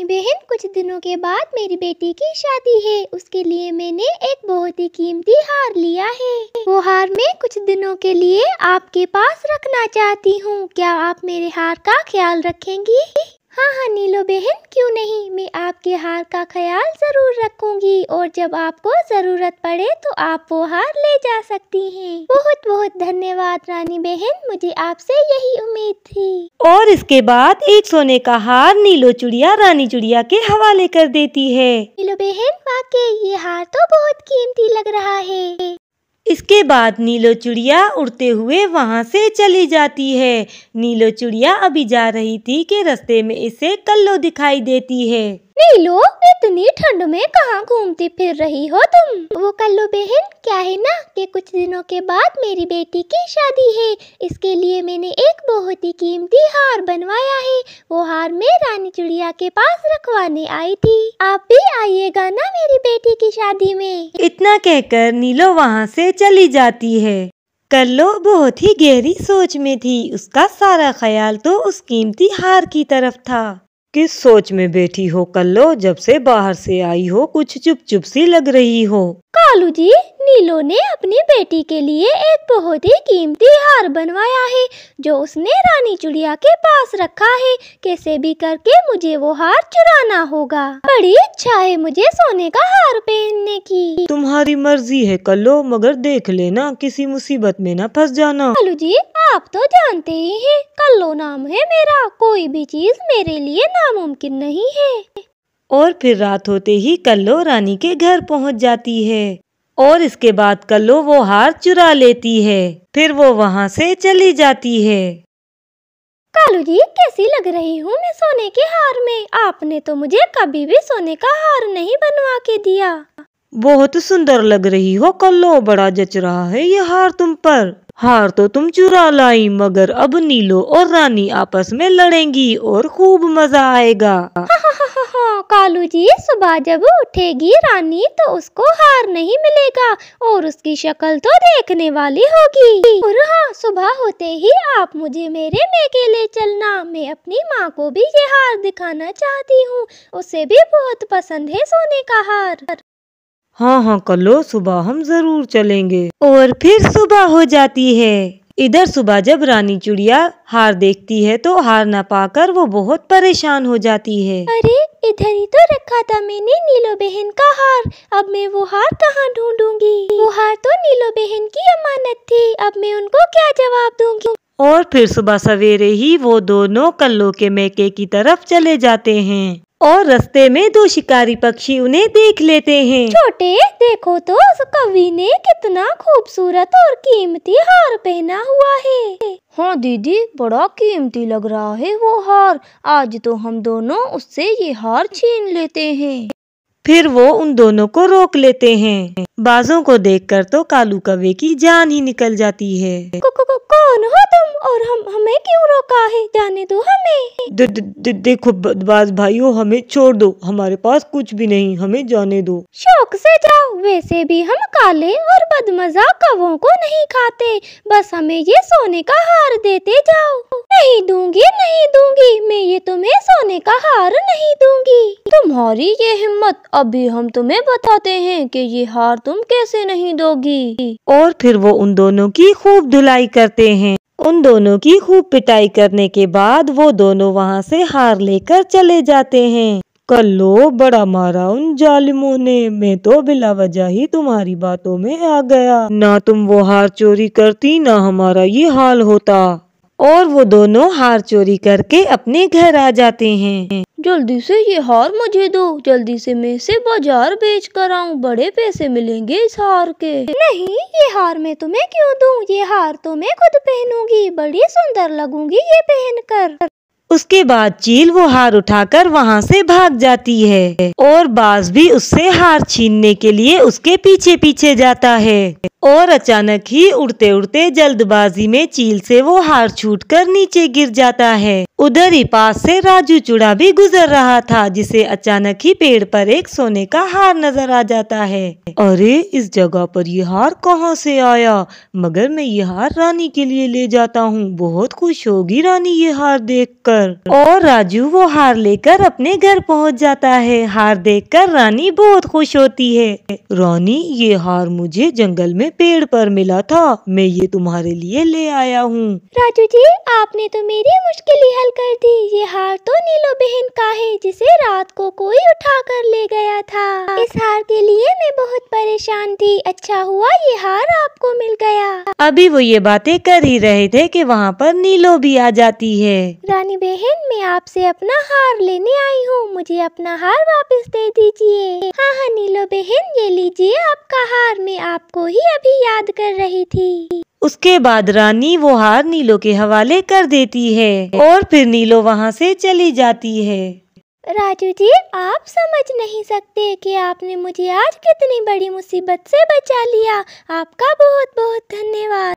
रानी बहन, कुछ दिनों के बाद मेरी बेटी की शादी है। उसके लिए मैंने एक बहुत ही कीमती हार लिया है। वो हार मैं कुछ दिनों के लिए आपके पास रखना चाहती हूँ। क्या आप मेरे हार का ख्याल रखेंगी? हाँ नीलो बहन, क्यों नहीं, मैं आपके हार का ख्याल जरूर रखूंगी और जब आपको जरूरत पड़े तो आप वो हार ले जा सकती हैं। बहुत बहुत धन्यवाद रानी बहन, मुझे आपसे यही उम्मीद थी। और इसके बाद एक सोने का हार नीलो चिड़िया रानी चिड़िया के हवाले कर देती है। नीलो बहन, वाकई ये हार तो बहुत कीमती लग रहा है। इसके बाद नीलो चिड़िया उड़ते हुए वहां से चली जाती है। नीलो चिड़िया अभी जा रही थी कि रास्ते में इसे कल्लो दिखाई देती है। नीलो, इतनी ठंड में कहाँ घूमती फिर रही हो तुम? वो कल्लो बहन, क्या है ना कि कुछ दिनों के बाद मेरी बेटी की शादी है। इसके लिए मैंने एक बहुत ही कीमती हार बनवाया है। वो हार मैं रानी चिड़िया के पास रखवाने आई थी। आप भी आइएगा ना मेरी बेटी की शादी में। इतना कहकर नीलो वहां से चली जाती है। कल्लो बहुत ही गहरी सोच में थी। उसका सारा ख्याल तो उस कीमती हार की तरफ था। किस सोच में बैठी हो कल्लो? जब से बाहर से आई हो कुछ चुप चुप सी लग रही हो। कालू जी, नीलो ने अपनी बेटी के लिए एक बहुत ही कीमती हार बनवाया है जो उसने रानी चिड़िया के पास रखा है। कैसे भी करके मुझे वो हार चुराना होगा। बड़ी इच्छा है मुझे सोने का हार पहनने की। तुम्हारी मर्जी है कल्लो, मगर देख लेना किसी मुसीबत में ना फंस जाना। कालू जी, आप तो जानते ही हैं, कल्लो नाम है मेरा। कोई भी चीज मेरे लिए नामुमकिन नहीं है। और फिर रात होते ही कल्लो रानी के घर पहुंच जाती है और इसके बाद कल्लो वो हार चुरा लेती है। फिर वो वहां से चली जाती है। कालू जी, कैसी लग रही हूँ मैं सोने के हार में? आपने तो मुझे कभी भी सोने का हार नहीं बनवा के दिया। बहुत सुंदर लग रही हो कल्लो, बड़ा जच रहा है ये हार तुम पर। हार तो तुम चुरा लाई, मगर अब नीलो और रानी आपस में लड़ेंगी और खूब मजा आएगा। कालू जी, सुबह जब उठेगी रानी तो उसको हार नहीं मिलेगा और उसकी शक्ल तो देखने वाली होगी। और हाँ, सुबह होते ही आप मुझे मेरे मेके ले चलना। मैं अपनी माँ को भी ये हार दिखाना चाहती हूँ। उसे भी बहुत पसंद है सोने का हार। हाँ कल्लो, सुबह हम जरूर चलेंगे। और फिर सुबह हो जाती है। इधर सुबह जब रानी चिड़िया हार देखती है तो हार न पाकर वो बहुत परेशान हो जाती है। अरे, इधर ही तो रखा था मैंने नीलो बहन का हार। अब मैं वो हार कहाँ ढूंढूंगी? वो हार तो नीलो बहन की अमानत थी। अब मैं उनको क्या जवाब दूंगी? और फिर सुबह सवेरे ही वो दोनों कल्लो के मेके की तरफ चले जाते हैं और रास्ते में दो शिकारी पक्षी उन्हें देख लेते हैं। छोटे, देखो तो उस कवि ने कितना खूबसूरत और कीमती हार पहना हुआ है। हाँ दीदी, बड़ा कीमती लग रहा है वो हार। आज तो हम दोनों उससे ये हार छीन लेते हैं। फिर वो उन दोनों को रोक लेते हैं। बाजों को देखकर तो कालू कौवे की जान ही निकल जाती है। कौन हो तुम और हमें क्यों रोका है? जाने दो हमें। देखो बाज भाइयों, हमें छोड़ दो, हमारे पास कुछ भी नहीं, हमें जाने दो। शौक से जाओ, वैसे भी हम काले और बदमजा कौवों को नहीं खाते। बस हमें ये सोने का हार देते जाओ। नहीं दूंगी, नहीं दूंगी, मैं ये तुम्हें सोने का हार नहीं दूंगी। तुम्हारी ये हिम्मत! अभी हम तुम्हें बताते हैं कि ये हार तुम कैसे नहीं दोगी। और फिर वो उन दोनों की खूब धुलाई करते हैं। उन दोनों की खूब पिटाई करने के बाद वो दोनों वहां से हार लेकर चले जाते हैं। कल्लो, बड़ा मारा उन जालिमों ने। मैं तो बिला वजह ही तुम्हारी बातों में आ गया। ना तुम वो हार चोरी करती, ना हमारा ये हाल होता। और वो दोनों हार चोरी करके अपने घर आ जाते हैं। जल्दी से ये हार मुझे दो, जल्दी से मैं इसे बाजार बेच कर आऊँ। बड़े पैसे मिलेंगे इस हार के। नहीं, ये हार मैं तुम्हें क्यों दूं? ये हार तो मैं खुद पहनूंगी। बड़ी सुंदर लगूंगी ये पहनकर। उसके बाद चील वो हार उठाकर वहां से भाग जाती है और बाज भी उससे हार छीनने के लिए उसके पीछे पीछे जाता है। और अचानक ही उड़ते उड़ते जल्दबाजी में चील से वो हार छूटकर नीचे गिर जाता है। उधर ही पास से राजू चूड़ा भी गुजर रहा था, जिसे अचानक ही पेड़ पर एक सोने का हार नजर आ जाता है। अरे इस जगह पर ये हार कहाँ से आया? मगर मैं ये हार रानी के लिए ले जाता हूँ, बहुत खुश होगी रानी ये हार देखकर। और राजू वो हार लेकर अपने घर पहुँच जाता है। हार देखकर रानी बहुत खुश होती है। रानी, ये हार मुझे जंगल में पेड़ पर मिला था, मैं ये तुम्हारे लिए ले आया हूँ। राजू जी, आपने तो मेरी मुश्किल ही हल कर दी। ये हार तो नीलो बहन का है, जिसे रात को कोई उठा कर ले गया था। इस हार के लिए मैं बहुत परेशान थी। अच्छा हुआ ये हार आपको मिल गया। अभी वो ये बातें कर ही रहे थे कि वहाँ पर नीलो भी आ जाती है। रानी बहन, मैं आपसे अपना हार लेने आई हूँ, मुझे अपना हार वापस दे दीजिए। हाँ हाँ नीलो बहन, ये लीजिए आपका हार, मैं आपको ही अभी याद कर रही थी। उसके बाद रानी वो हार नीलो के हवाले कर देती है और फिर नीलो वहाँ से चली जाती है। राजू जी, आप समझ नहीं सकते कि आपने मुझे आज कितनी बड़ी मुसीबत से बचा लिया। आपका बहुत बहुत धन्यवाद।